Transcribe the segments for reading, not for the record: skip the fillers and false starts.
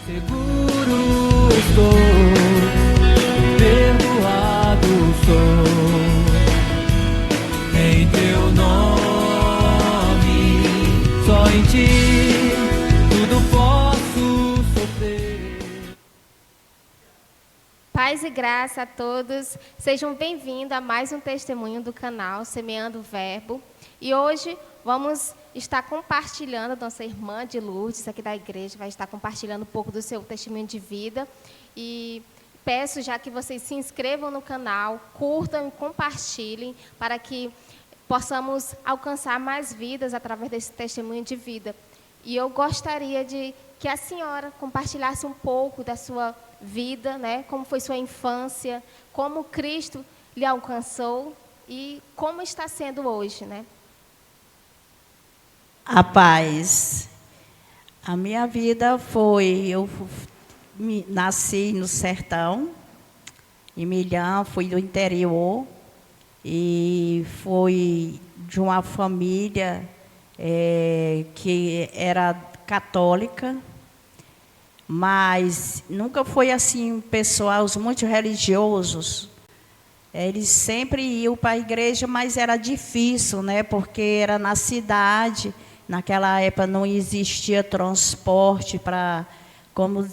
Seguro estou, perdoado sou, em teu nome, só em ti tudo posso sofrer. Paz e graça a todos, sejam bem-vindos a mais um testemunho do canal Semeando o Verbo. E hoje vamos estar compartilhando, nossa irmã de Lourdes, aqui da igreja, vai estar compartilhando um pouco do seu testemunho de vida. E peço já que vocês se inscrevam no canal, curtam e compartilhem, para que possamos alcançar mais vidas através desse testemunho de vida. E eu gostaria de que a senhora compartilhasse um pouco da sua vida, né? Como foi sua infância, como Cristo lhe alcançou e como está sendo hoje, né? A paz. A minha vida foi, nasci no sertão, em Milhã, fui do interior e fui de uma família que era católica, mas nunca foi assim, pessoal, muito religiosos. Eles sempre iam para a igreja, mas era difícil, né? Porque era na cidade. Naquela época não existia transporte para como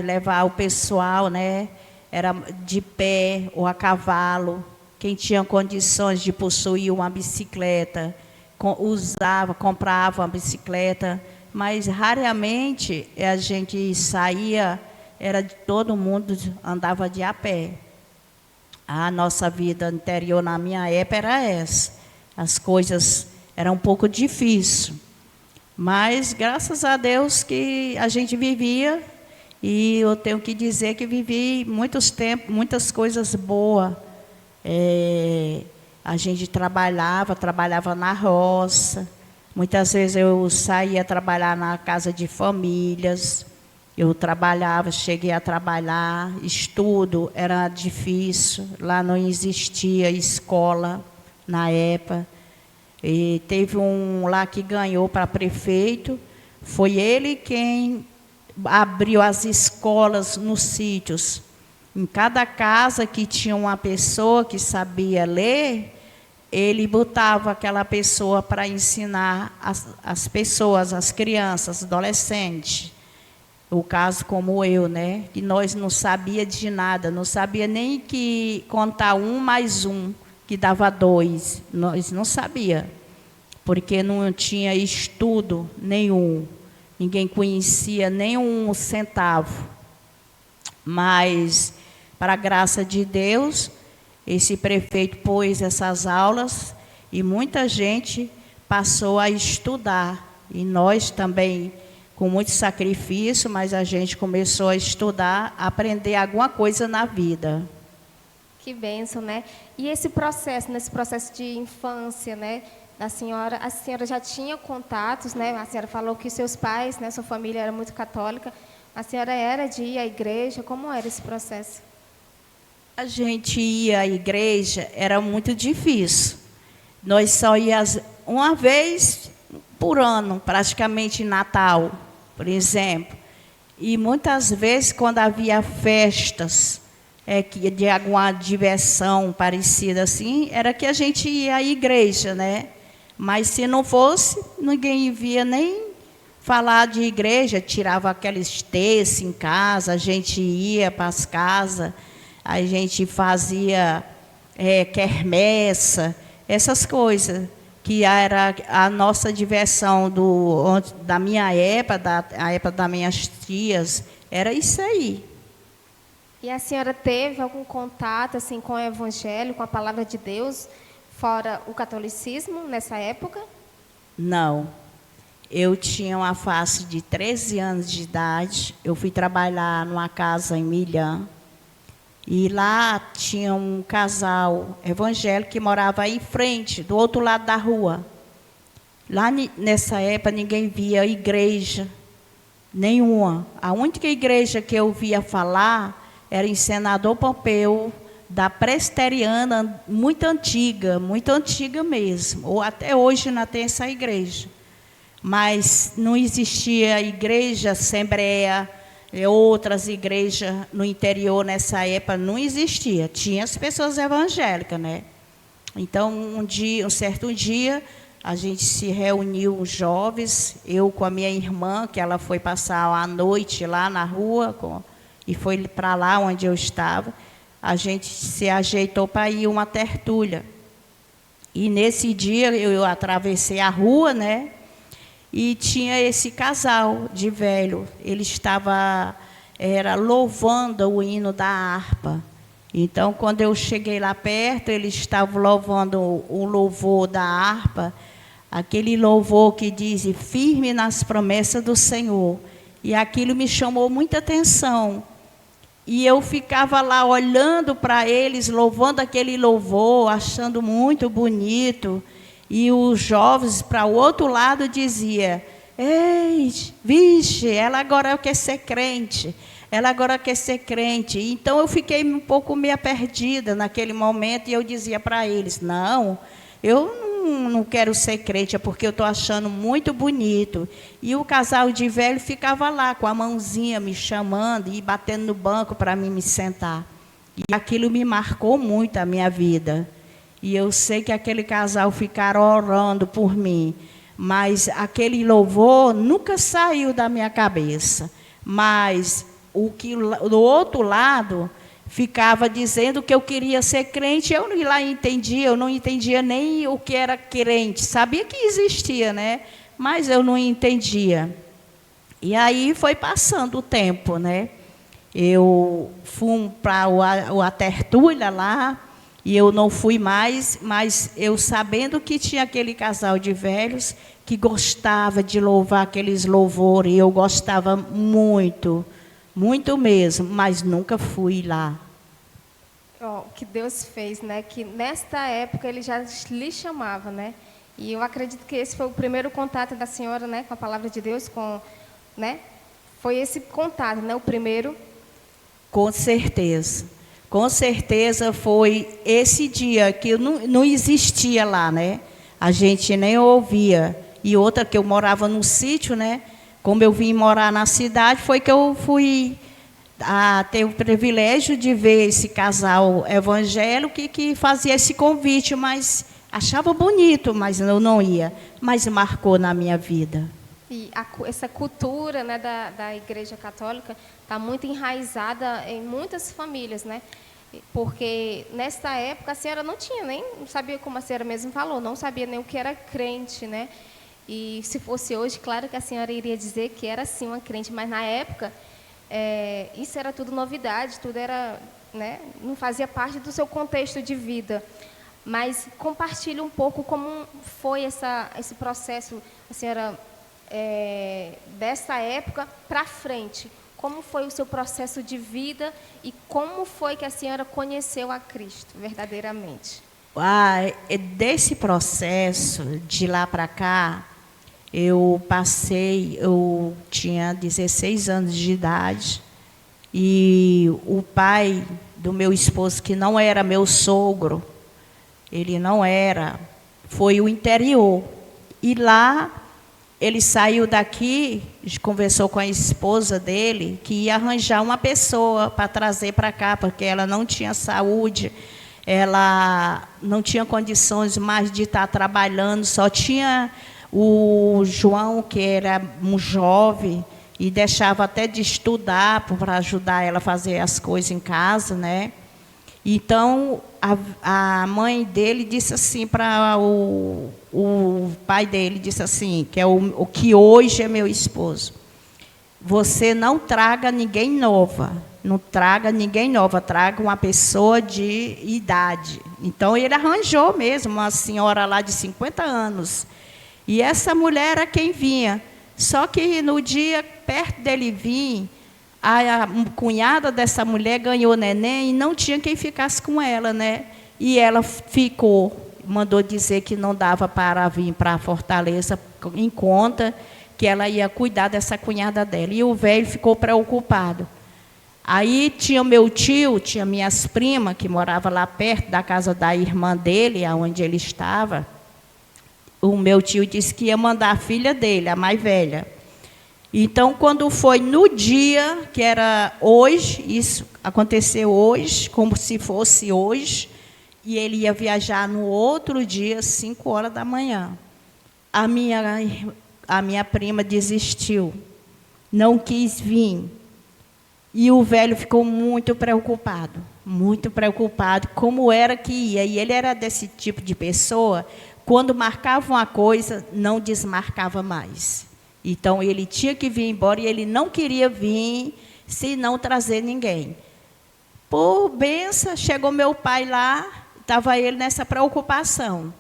levar o pessoal, né? Era de pé ou a cavalo. Quem tinha condições de possuir uma bicicleta, comprava uma bicicleta, mas raramente a gente saía, todo mundo andava de a pé. A nossa vida anterior na minha época era essa. As coisas eram um pouco difíceis. Mas, graças a Deus, que a gente vivia, e eu tenho que dizer que vivi muitas coisas boas. A gente trabalhava na roça. Muitas vezes eu saía trabalhar na casa de famílias. Eu cheguei a trabalhar, estudo, era difícil. Lá não existia escola na época. E teve um lá que ganhou para prefeito, foi ele quem abriu as escolas nos sítios. Em cada casa que tinha uma pessoa que sabia ler, ele botava aquela pessoa para ensinar as pessoas, as crianças, adolescentes. O caso como eu, né? Que nós não sabia de nada, não sabia nem que contar 1 mais 1, que dava 2. Nós não sabia, porque não tinha estudo nenhum. Ninguém conhecia nem 1 centavo. Mas, para a graça de Deus, esse prefeito pôs essas aulas e muita gente passou a estudar. E nós também, com muito sacrifício, mas a gente começou a estudar, a aprender alguma coisa na vida. Que bênção, né? E nesse processo de infância, né, da senhora, a senhora já tinha contatos, né? A senhora falou que seus pais, né, sua família era muito católica. A senhora era de ir à igreja? Como era esse processo? A gente ia à igreja, era muito difícil. Nós só íamos uma vez por ano, praticamente em Natal, por exemplo. E muitas vezes, quando havia festas de alguma diversão parecida assim, era que a gente ia à igreja, né? Mas se não fosse, ninguém via nem falar de igreja, tirava aqueles terços em casa, a gente ia para as casas, a gente fazia quermessa, essas coisas, que era a nossa diversão da minha época, a época das minhas tias, era isso aí. E a senhora teve algum contato assim, com o evangelho, com a palavra de Deus, fora o catolicismo, nessa época? Não. Eu tinha uma faixa de 13 anos de idade, eu fui trabalhar numa casa em Milhã, e lá tinha um casal evangélico que morava aí em frente, do outro lado da rua. Lá nessa época ninguém via igreja nenhuma. A única igreja que eu via falar era em Senador Pompeu, da presbiteriana, muito antiga mesmo. Ou até hoje não tem essa igreja. Mas não existia igreja, assembleia, outras igrejas no interior nessa época não existia. Tinha as pessoas evangélicas, né? Então, um certo dia, a gente se reuniu, os jovens, eu com a minha irmã, que ela foi passar a noite lá na rua, e foi para lá onde eu estava. A gente se ajeitou para ir uma tertúlia. E nesse dia eu atravessei a rua, né? E tinha esse casal de velho. Ele estava louvando o hino da harpa. Então, quando eu cheguei lá perto, eles estavam louvando o louvor da harpa, aquele louvor que diz, firme nas promessas do Senhor. E aquilo me chamou muita atenção. E eu ficava lá olhando para eles, louvando aquele louvor, achando muito bonito. E os jovens, para o outro lado, diziam, ei, vixe, ela agora quer ser crente. Ela agora quer ser crente. Então, eu fiquei um pouco meio perdida naquele momento. E eu dizia para eles, não, eu não quero ser crente, é porque eu estou achando muito bonito. E o casal de velho ficava lá, com a mãozinha me chamando e batendo no banco para mim me sentar. E aquilo me marcou muito a minha vida. E eu sei que aquele casal ficaram orando por mim. Mas aquele louvor nunca saiu da minha cabeça. Mas do outro lado ficava dizendo que eu queria ser crente, eu não entendia nem o que era crente, sabia que existia, né? Mas eu não entendia. E aí foi passando o tempo, né? Eu fui para a tertúlia lá, e eu não fui mais, mas eu sabendo que tinha aquele casal de velhos que gostava de louvar aqueles louvores, e eu gostava muito, muito mesmo, mas nunca fui lá. O que Deus fez, né? Que nesta época Ele já lhe chamava, né? E eu acredito que esse foi o primeiro contato da senhora, né? Com a palavra de Deus, né? Foi esse contato, né? O primeiro. Com certeza. Com certeza foi esse dia que não existia lá, né? A gente nem ouvia. E outra que eu morava no sítio, né? Como eu vim morar na cidade, foi que eu fui ter o privilégio de ver esse casal evangélico que fazia esse convite, mas achava bonito, mas eu não ia. Mas marcou na minha vida. E essa cultura, né, da Igreja Católica está muito enraizada em muitas famílias, né? Porque nesta época a senhora não sabia, como a senhora mesmo falou, não sabia nem o que era crente, né? E se fosse hoje, claro que a senhora iria dizer que era sim uma crente, mas na época isso era tudo novidade, tudo era, né, não fazia parte do seu contexto de vida. Mas compartilhe um pouco como foi esse processo, a senhora, dessa época para frente. Como foi o seu processo de vida e como foi que a senhora conheceu a Cristo verdadeiramente? Desse processo, de lá para cá, eu tinha 16 anos de idade, e o pai do meu esposo, que não era meu sogro, ele não era, foi o interior. E lá, ele saiu daqui, conversou com a esposa dele, que ia arranjar uma pessoa para trazer para cá, porque ela não tinha saúde, ela não tinha condições mais de estar trabalhando, só tinha o João, que era um jovem, e deixava até de estudar para ajudar ela a fazer as coisas em casa, né? Então, a mãe dele disse assim para o pai dele, disse assim, que é o que hoje é meu esposo: você não traga ninguém nova, não traga ninguém nova, traga uma pessoa de idade. Então, ele arranjou mesmo uma senhora lá de 50 anos. E essa mulher era quem vinha. Só que no dia, perto dele vir, a cunhada dessa mulher ganhou neném e não tinha quem ficasse com ela, né? E ela ficou, mandou dizer que não dava para vir para Fortaleza, em conta que ela ia cuidar dessa cunhada dela. E o velho ficou preocupado. Aí tinha meu tio, tinha minhas primas, que moravam lá perto da casa da irmã dele, onde ele estava. O meu tio disse que ia mandar a filha dele, a mais velha. Então, quando foi no dia, que era hoje, isso aconteceu hoje, como se fosse hoje, e ele ia viajar no outro dia, 5 horas da manhã. A minha prima desistiu, não quis vir. E o velho ficou muito preocupado, como era que ia. E ele era desse tipo de pessoa, quando marcava uma coisa, não desmarcava mais. Então, ele tinha que vir embora e ele não queria vir se não trazer ninguém. Por bênção, chegou meu pai lá, estava ele nessa preocupação.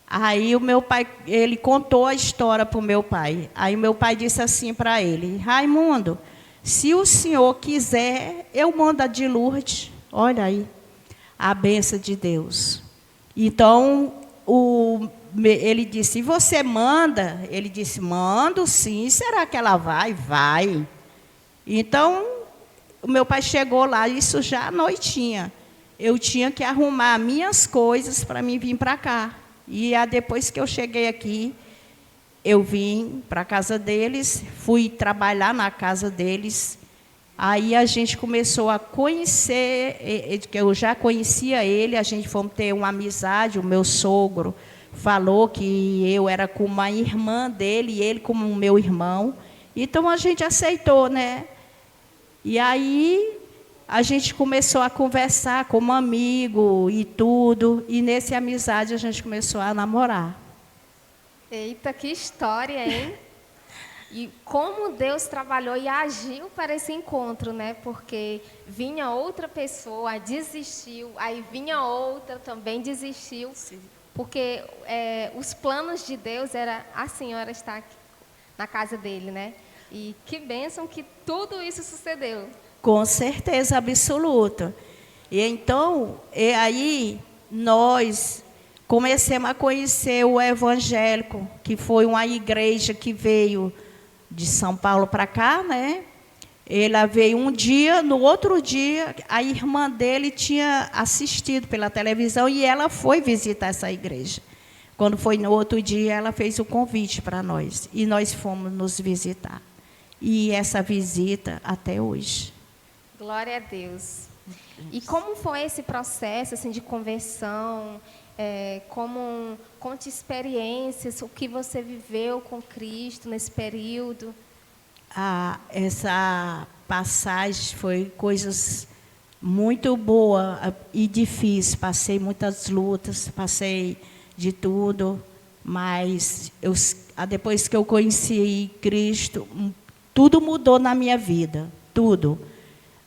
Aí o meu pai, ele contou a história para o meu pai. Aí o meu pai disse assim para ele: Raimundo, se o senhor quiser, eu mando a de Lourdes. Olha aí, a bênção de Deus. Então, ele disse: você manda? Ele disse: mando sim. Será que ela vai? Vai. Então, o meu pai chegou lá, isso já à noitinha. Eu tinha que arrumar minhas coisas para mim vir para cá. E depois que eu cheguei aqui, eu vim para a casa deles, fui trabalhar na casa deles. Aí a gente começou a conhecer, que eu já conhecia ele, a gente fomos ter uma amizade. O meu sogro falou que eu era como uma irmã dele e ele como o meu irmão. Então a gente aceitou, né? E aí a gente começou a conversar como amigo e tudo. E nessa amizade a gente começou a namorar. Eita, que história, hein? E como Deus trabalhou e agiu para esse encontro, né? Porque vinha outra pessoa, desistiu, aí vinha outra, também desistiu. Sim. Porque os planos de Deus era a senhora estar aqui, na casa dele, né? E que bênção que tudo isso sucedeu. Com certeza absoluta. E então, aí nós comecemos a conhecer o evangélico, que foi uma igreja que veio de São Paulo para cá, né? Ela veio um dia, no outro dia, a irmã dele tinha assistido pela televisão e ela foi visitar essa igreja. Quando foi no outro dia, ela fez o convite para nós. E nós fomos nos visitar. E essa visita até hoje. Glória a Deus. E como foi esse processo assim, de conversão? Conte experiências, o que você viveu com Cristo nesse período. Essa passagem foi coisas muito boas e difíceis. Passei muitas lutas, passei de tudo, mas depois que eu conheci Cristo, tudo mudou na minha vida, tudo.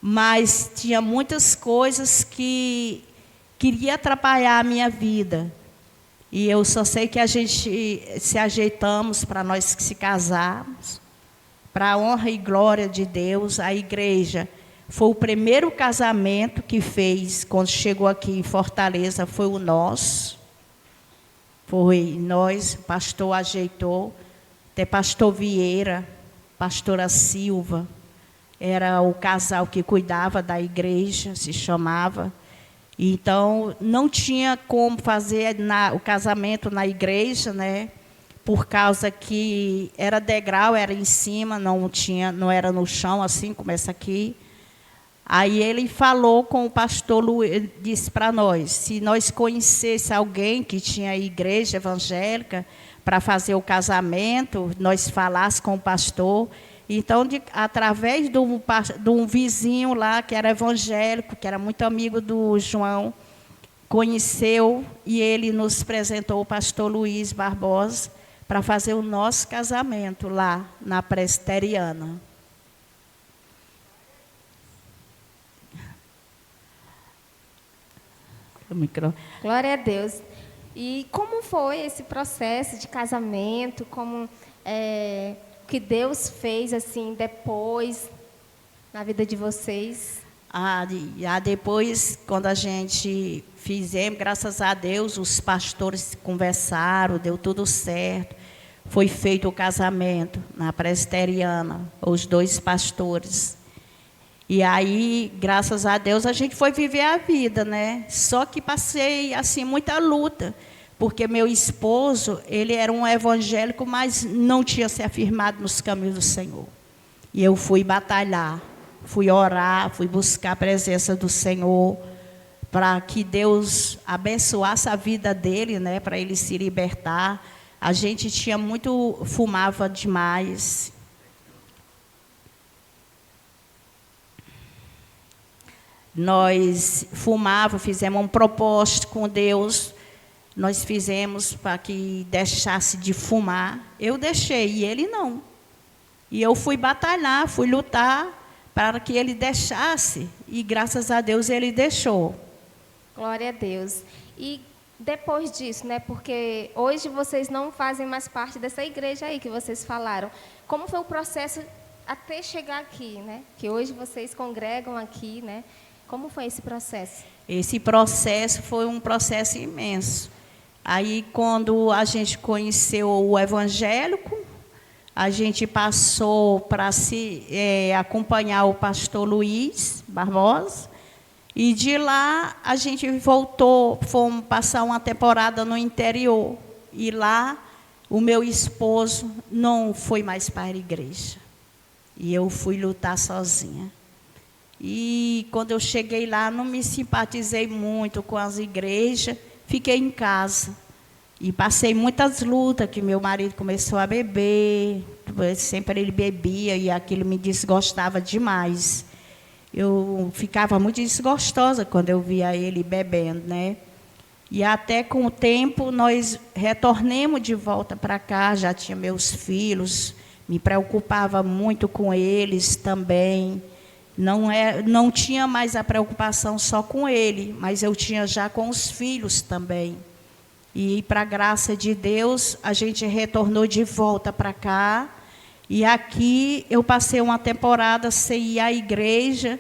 Mas tinha muitas coisas que queria atrapalhar a minha vida. E eu só sei que a gente se ajeitamos para nós se casarmos, para a honra e glória de Deus. A igreja foi o primeiro casamento que fez, quando chegou aqui em Fortaleza, foi o nosso. Foi nós, o pastor ajeitou, até pastor Vieira, pastora Silva, era o casal que cuidava da igreja, se chamava. Então, não tinha como fazer o casamento na igreja, né? Por causa que era degrau, era em cima, não era no chão, assim como essa aqui. Aí ele falou com o pastor Luiz, disse para nós, se nós conhecesse alguém que tinha igreja evangélica para fazer o casamento, nós falasse com o pastor. Então, através de um vizinho lá, que era evangélico, que era muito amigo do João, conheceu e ele nos apresentou o pastor Luiz Barbosa para fazer o nosso casamento lá na Presbiteriana. Glória a Deus. E como foi esse processo de casamento? Como que Deus fez assim depois na vida de vocês? Depois, quando a gente fizemos, graças a Deus, os pastores conversaram, deu tudo certo. Foi feito o casamento na Presbiteriana, os 2 pastores. E aí, graças a Deus, a gente foi viver a vida, né? Só que passei assim muita luta, porque meu esposo, ele era um evangélico, mas não tinha se afirmado nos caminhos do Senhor. E eu fui batalhar, fui orar, fui buscar a presença do Senhor, para que Deus abençoasse a vida dele, né, para ele se libertar. A gente fumava demais. Nós fizemos um propósito com Deus, nós fizemos para que deixasse de fumar. Eu deixei e ele não. E eu fui batalhar, fui lutar para que ele deixasse, e graças a Deus ele deixou. Glória a Deus. E depois disso, né, porque hoje vocês não fazem mais parte dessa igreja aí que vocês falaram. Como foi o processo até chegar aqui, né? Que hoje vocês congregam aqui, né? Como foi esse processo? Esse processo foi um processo imenso. Aí, quando a gente conheceu o evangélico, a gente passou para acompanhar o pastor Luiz Barbosa, e de lá a gente voltou, fomos passar uma temporada no interior, e lá o meu esposo não foi mais para a igreja, e eu fui lutar sozinha. E quando eu cheguei lá, não me simpatizei muito com as igrejas, fiquei em casa. E passei muitas lutas, que meu marido começou a beber, sempre ele bebia e aquilo me desgostava demais. Eu ficava muito desgostosa quando eu via ele bebendo, né? E até com o tempo nós retornamos de volta para cá, já tinha meus filhos, me preocupava muito com eles também. Não tinha mais a preocupação só com ele, mas eu tinha já com os filhos também. E, para a graça de Deus, a gente retornou de volta para cá. E aqui eu passei uma temporada sem ir à igreja,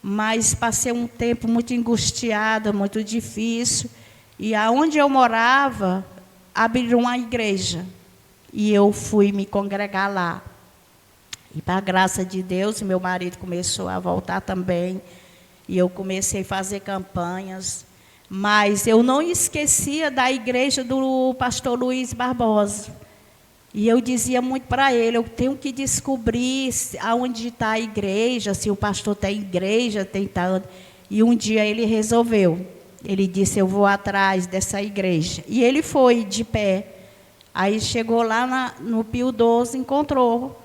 mas passei um tempo muito angustiada, muito difícil. E aonde eu morava, abriram uma igreja. E eu fui me congregar lá. E, para a graça de Deus, meu marido começou a voltar também. E eu comecei a fazer campanhas. Mas eu não esquecia da igreja do pastor Luiz Barbosa. E eu dizia muito para ele, eu tenho que descobrir aonde está a igreja, se o pastor tem igreja, tem tal. E um dia ele resolveu. Ele disse, eu vou atrás dessa igreja. E ele foi de pé. Aí chegou lá no Pio 12, encontrou.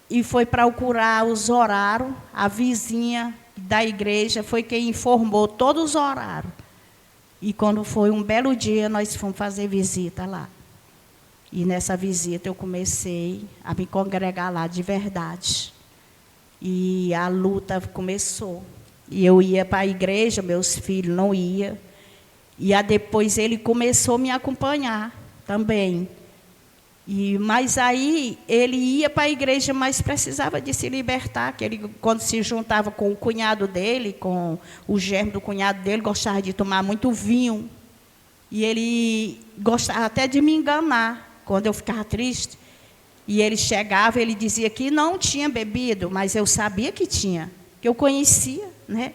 E foi procurar os horários. A vizinha da igreja foi quem informou todos os horários. E quando foi um belo dia, nós fomos fazer visita lá. E nessa visita eu comecei a me congregar lá de verdade. E a luta começou. E eu ia para a igreja, meus filhos não iam. E depois ele começou a me acompanhar também. Mas aí ele ia para a igreja, mas precisava de se libertar. Que ele, quando se juntava com o cunhado dele, com o germe do cunhado dele, gostava de tomar muito vinho. E ele gostava até de me enganar, quando eu ficava triste. E ele chegava, ele dizia que não tinha bebido, mas eu sabia que tinha, que eu conhecia, né?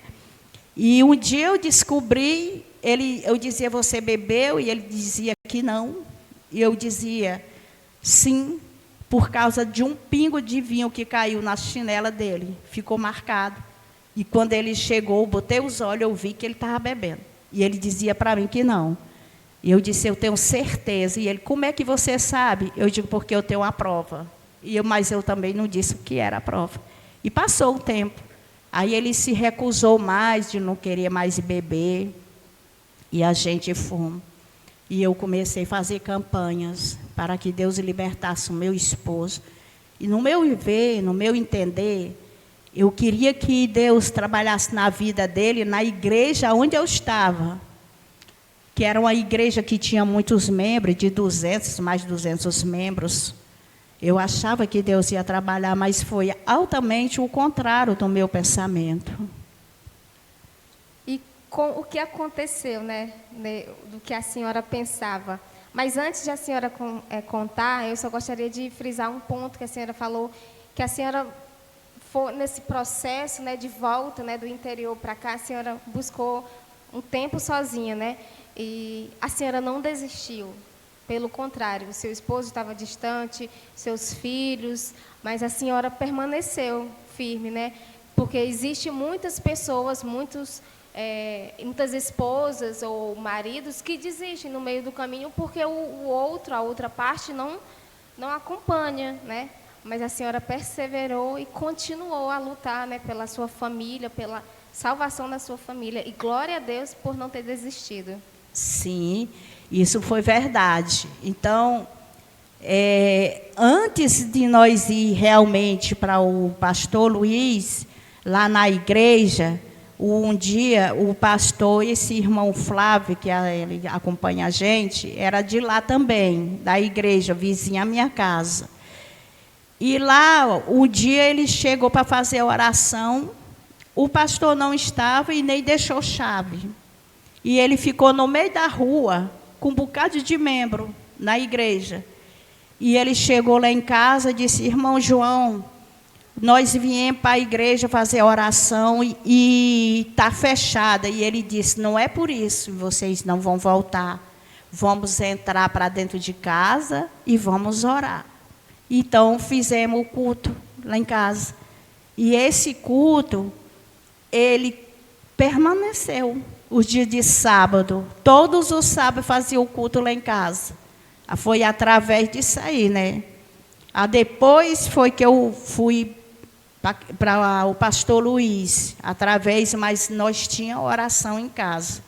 E um dia eu descobri, eu dizia, você bebeu? E ele dizia que não. E eu dizia, sim, por causa de um pingo de vinho que caiu na chinela dele. Ficou marcado. E quando ele chegou, botei os olhos, eu vi que ele estava bebendo. E ele dizia para mim que não. E eu disse, eu tenho certeza. E ele, como é que você sabe? Eu digo, porque eu tenho uma prova. Mas eu também não disse o que era a prova. E passou o tempo. Aí ele se recusou mais, de não querer mais beber. E a gente fomos. E eu comecei a fazer campanhas para que Deus libertasse o meu esposo. E no meu ver, no meu entender, eu queria que Deus trabalhasse na vida dele, na igreja onde eu estava. Que era uma igreja que tinha muitos membros, de 200, mais de 200 membros. Eu achava que Deus ia trabalhar, mas foi altamente o contrário do meu pensamento. E com o que aconteceu, né, do que a senhora pensava. Mas antes de a senhora contar, eu só gostaria de frisar um ponto que a senhora falou, que a senhora foi nesse processo, né, de volta, né, do interior para cá, a senhora buscou um tempo sozinha, né? E a senhora não desistiu. Pelo contrário, seu esposo estava distante, seus filhos, mas a senhora permaneceu firme, né? Porque existe muitas pessoas, muitas esposas ou maridos que desistem no meio do caminho porque a outra parte não acompanha, né? Mas a senhora perseverou e continuou a lutar, né, pela sua família, pela salvação da sua família. E glória a Deus por não ter desistido. Sim, isso foi verdade. Então, antes de nós ir realmente para o pastor Luiz, lá na igreja, um dia o pastor, esse irmão Flávio, que ele acompanha a gente, era de lá também, da igreja, vizinha à minha casa. E lá, um dia ele chegou para fazer a oração, o pastor não estava e nem deixou chave. E ele ficou no meio da rua, com um bocado de membro na igreja. E ele chegou lá em casa e disse: irmão João, nós viemos para a igreja fazer oração e está fechada. E ele disse: não é por isso, vocês não vão voltar. Vamos entrar para dentro de casa e vamos orar. Então, fizemos o culto lá em casa. E esse culto, ele permaneceu. Os dias de sábado, todos os sábados fazia o culto lá em casa. Foi através disso aí, né? Depois foi que eu fui para o pastor Luiz, mas nós tínhamos oração em casa.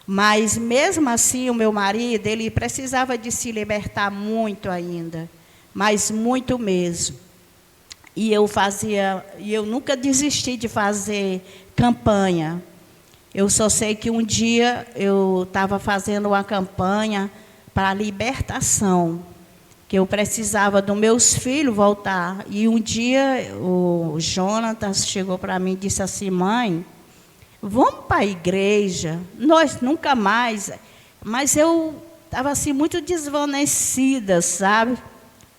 Mas, mesmo assim, o meu marido, ele precisava de se libertar muito ainda, mas muito mesmo. E eu nunca desisti de fazer campanha. Eu só sei que um dia eu estava fazendo uma campanha para a libertação, que eu precisava dos meus filhos voltar. E um dia o Jonatas chegou para mim e disse assim: mãe, vamos para a igreja, nós nunca mais. Mas eu estava assim muito desvanecida, sabe?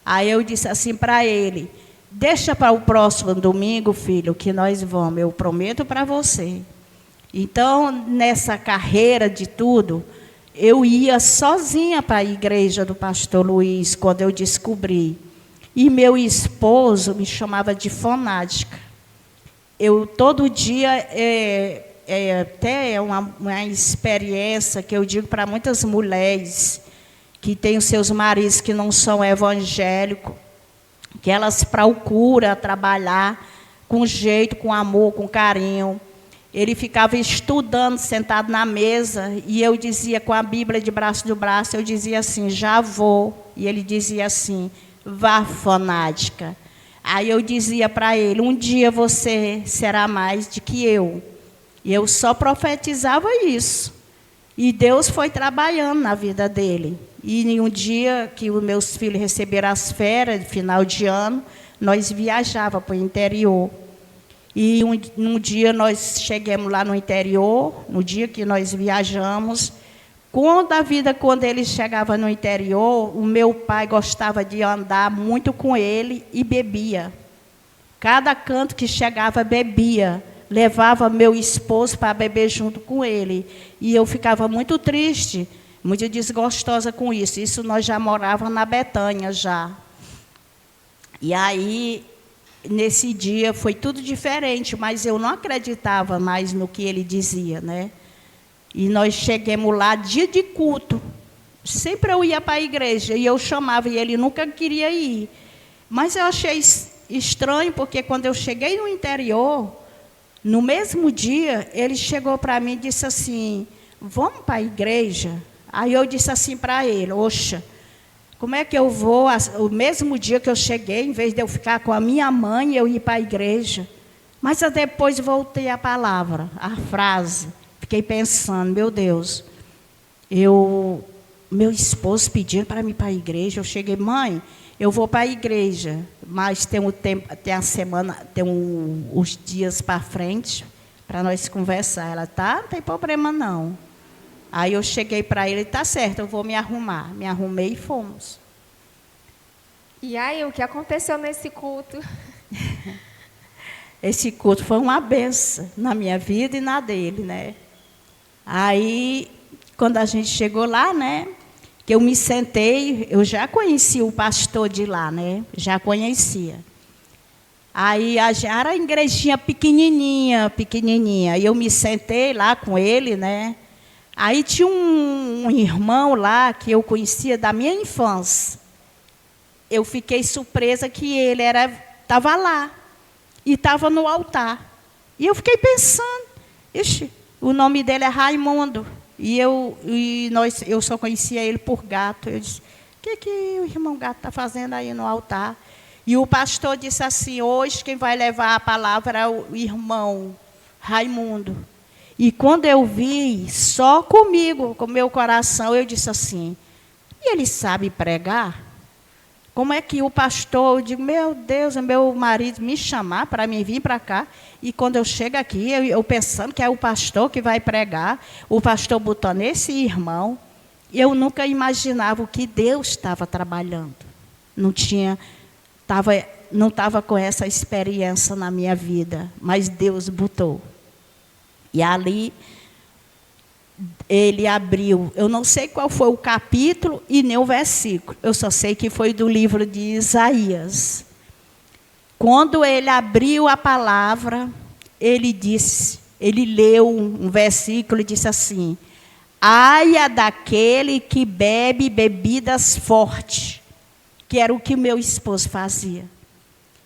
Aí eu disse assim para ele: deixa para o próximo domingo, filho, que nós vamos, eu prometo para você. Então, nessa carreira de tudo, eu ia sozinha para a igreja do pastor Luiz, quando eu descobri. E meu esposo me chamava de fanática. Eu, todo dia, até é uma experiência que eu digo para muitas mulheres que têm os seus maridos que não são evangélicos, que elas procuram trabalhar com jeito, com amor, com carinho. Ele ficava estudando, sentado na mesa, e eu dizia, com a Bíblia debaixo do braço, eu dizia assim: já vou. E ele dizia assim: vá, fanática. Aí eu dizia para ele: um dia você será mais do que eu. E eu só profetizava isso. E Deus foi trabalhando na vida dele. E um dia que os meus filhos receberam as férias, final de ano, nós viajávamos para o interior. E um dia nós chegamos lá no interior, no dia que nós viajamos. Quando ele chegava no interior, o meu pai gostava de andar muito com ele e bebia. Cada canto que chegava, bebia. Levava meu esposo para beber junto com ele. E eu ficava muito triste, muito desgostosa com isso. Isso nós já morávamos na Betânia já. E aí, nesse dia, foi tudo diferente, mas eu não acreditava mais no que ele dizia, né? E nós chegamos lá, dia de culto. Sempre eu ia para a igreja, e eu chamava, e ele nunca queria ir. Mas eu achei estranho, porque quando eu cheguei no interior, no mesmo dia, ele chegou para mim e disse assim: vamos para a igreja? Aí eu disse assim para ele: oxa, como é que eu vou, o mesmo dia que eu cheguei, em vez de eu ficar com a minha mãe, eu ir para a igreja? Mas eu depois voltei a palavra, a frase. Fiquei pensando: meu Deus, meu esposo pedindo para mim ir para a igreja. Eu cheguei: mãe, eu vou para a igreja, mas tem a semana, tem os dias para frente para nós conversar. Ela: tá, não tem problema não. Aí eu cheguei para ele: tá certo, eu vou me arrumar. Me arrumei e fomos. E aí, o que aconteceu nesse culto? Esse culto foi uma benção na minha vida e na dele, né? Aí, quando a gente chegou lá, né? Que eu me sentei, eu já conhecia o pastor de lá, né? Já conhecia. Aí era a igrejinha pequenininha, pequenininha. E eu me sentei lá com ele, né? Aí tinha um irmão lá que eu conhecia da minha infância. Eu fiquei surpresa que ele estava lá e estava no altar. E eu fiquei pensando, ixi, o nome dele é Raimundo. E eu só conhecia ele por Gato. Eu disse, o que o irmão Gato está fazendo aí no altar? E o pastor disse assim, hoje quem vai levar a palavra é o irmão Raimundo. E quando eu vi, só comigo, com o meu coração, eu disse assim, e ele sabe pregar? Como é que o pastor, eu digo, meu Deus, meu marido me chamar para mim vir para cá, e quando eu chego aqui, eu pensando que é o pastor que vai pregar, o pastor botou nesse irmão, e eu nunca imaginava o que Deus estava trabalhando. Não estava com essa experiência na minha vida, mas Deus botou. E ali, ele abriu, eu não sei qual foi o capítulo e nem o versículo, eu só sei que foi do livro de Isaías. Quando ele abriu a palavra, ele leu um versículo e disse assim, aia daquele que bebe bebidas fortes, que era o que meu esposo fazia.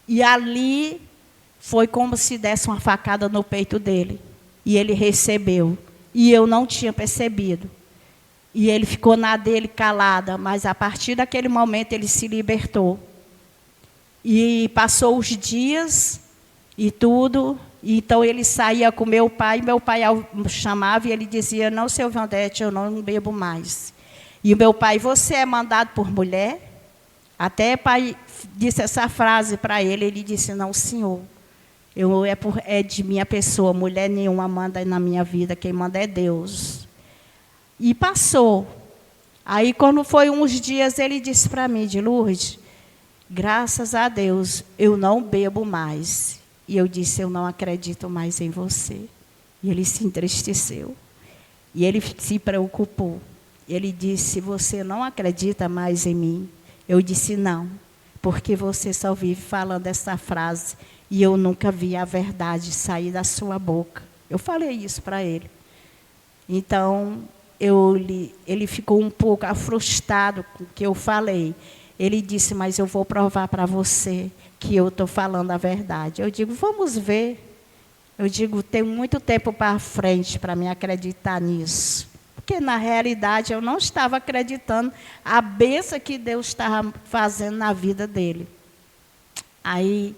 E ali foi como se desse uma facada no peito dele. E ele recebeu. E eu não tinha percebido. E ele ficou na dele calada, mas a partir daquele momento ele se libertou. E passou os dias e tudo. Então ele saía com meu pai chamava e ele dizia, não, seu Vandete, eu não bebo mais. E o meu pai, você é mandado por mulher? Até o pai disse essa frase para ele, ele disse, não, senhor. É de minha pessoa, mulher nenhuma manda na minha vida, quem manda é Deus. E passou. Aí, quando foi uns dias, ele disse para mim, de Lourdes, graças a Deus, eu não bebo mais. E eu disse, eu não acredito mais em você. E ele se entristeceu. E ele se preocupou. Ele disse, você não acredita mais em mim? Eu disse, não, porque você só vive falando essa frase. E eu nunca vi a verdade sair da sua boca. Eu falei isso para ele. Então, ele ficou um pouco frustrado com o que eu falei. Ele disse, mas eu vou provar para você que eu estou falando a verdade. Eu digo, vamos ver. Eu digo, tenho muito tempo para frente para me acreditar nisso. Porque, na realidade, eu não estava acreditando a bênção que Deus estava fazendo na vida dele. Aí,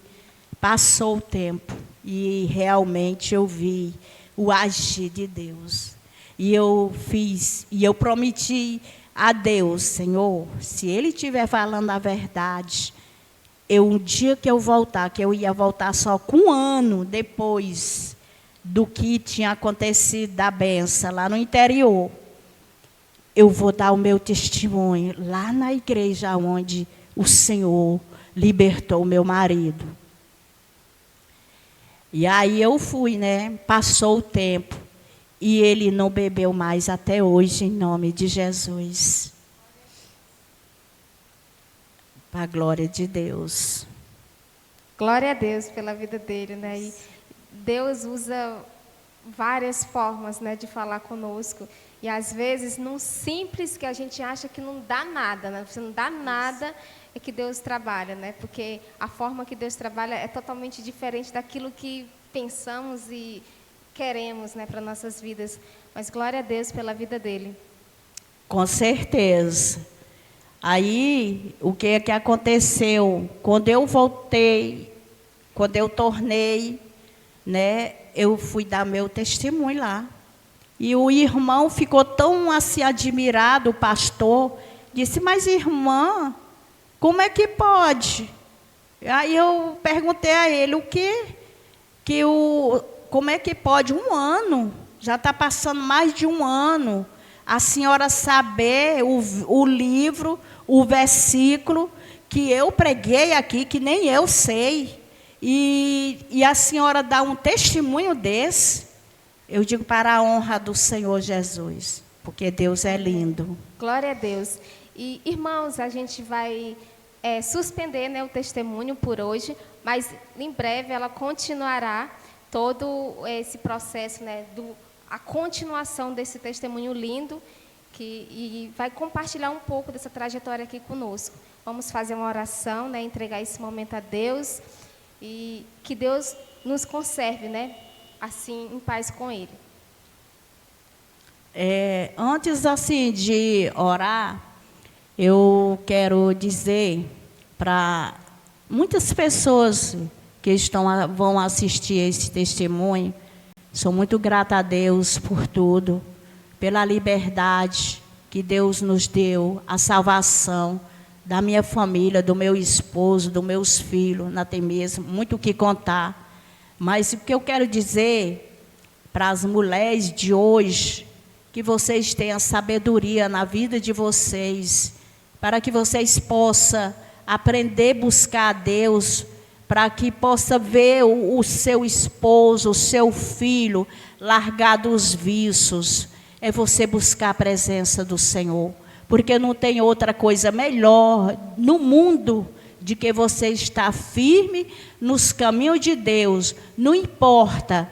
passou o tempo e realmente eu vi o agir de Deus. E eu prometi a Deus, Senhor, se Ele estiver falando a verdade, um dia que eu voltar, que eu ia voltar só com um ano depois do que tinha acontecido da benção lá no interior, eu vou dar o meu testemunho lá na igreja onde o Senhor libertou o meu marido. E aí eu fui, né? Passou o tempo. E ele não bebeu mais até hoje, em nome de Jesus. Para a glória de Deus. Glória a Deus pela vida dele, né? E Deus usa várias formas, né, de falar conosco. E às vezes, num simples que a gente acha que não dá nada, né? Você não dá nada, é que Deus trabalha, né? Porque a forma que Deus trabalha é totalmente diferente daquilo que pensamos e queremos, né, para nossas vidas. Mas glória a Deus pela vida dele. Com certeza. Aí, o que aconteceu? Quando eu voltei, quando eu tornei, né, eu fui dar meu testemunho lá. E o irmão ficou tão assim admirado, o pastor, disse, mas irmã, como é que pode? Aí eu perguntei a ele, como é que pode? Um ano, já está passando mais de um ano, a senhora saber o livro, o versículo que eu preguei aqui, que nem eu sei, e a senhora dá um testemunho desse. Eu digo, para a honra do Senhor Jesus. porque Deus é lindo. Glória a Deus. E, irmãos, a gente vai suspender, né, o testemunho por hoje, mas em breve ela continuará todo esse processo, né, a continuação desse testemunho lindo, e vai compartilhar um pouco dessa trajetória aqui conosco. Vamos fazer uma oração, né, entregar esse momento a Deus, e que Deus nos conserve, né, assim, em paz com Ele. Antes assim de orar, eu quero dizer para muitas pessoas que vão assistir esse testemunho, sou muito grata a Deus por tudo, pela liberdade que Deus nos deu, a salvação da minha família, do meu esposo, dos meus filhos, não tem mesmo muito o que contar. Mas o que eu quero dizer para as mulheres de hoje, que vocês tenham sabedoria na vida de vocês, para que vocês possam aprender a buscar a Deus, para que possa ver o seu esposo, o seu filho, largar dos vícios. É você buscar a presença do Senhor, porque não tem outra coisa melhor no mundo de que você estar firme nos caminhos de Deus. Não importa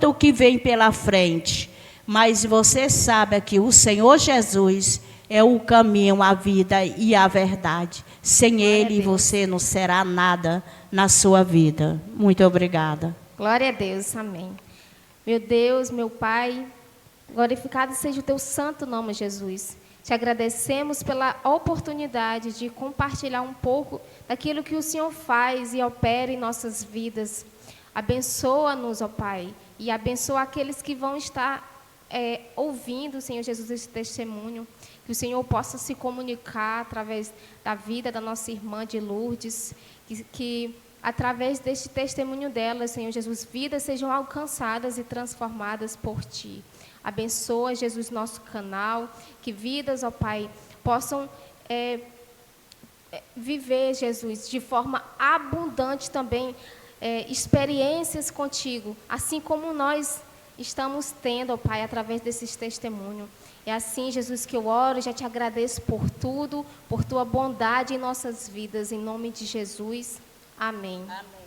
o que vem pela frente, mas você sabe que o Senhor Jesus é o caminho, a vida e a verdade. Sem Ele, você não será nada na sua vida. Muito obrigada. Glória a Deus, amém. Meu Deus, meu Pai, glorificado seja o teu santo nome, Jesus. Te agradecemos pela oportunidade de compartilhar um pouco daquilo que o Senhor faz e opera em nossas vidas. Abençoa-nos, ó Pai, e abençoa aqueles que vão estar ouvindo, Senhor Jesus, esse testemunho. Que o Senhor possa se comunicar através da vida da nossa irmã de Lourdes, que através deste testemunho dela, Senhor Jesus, vidas sejam alcançadas e transformadas por Ti. Abençoa, Jesus, nosso canal, que vidas, ó Pai, possam viver, Jesus, de forma abundante também, experiências contigo, assim como nós estamos tendo, ó Pai, através desses testemunhos. É assim, Jesus, que eu oro, já te agradeço por tudo, por tua bondade em nossas vidas, em nome de Jesus. Amém. Amém.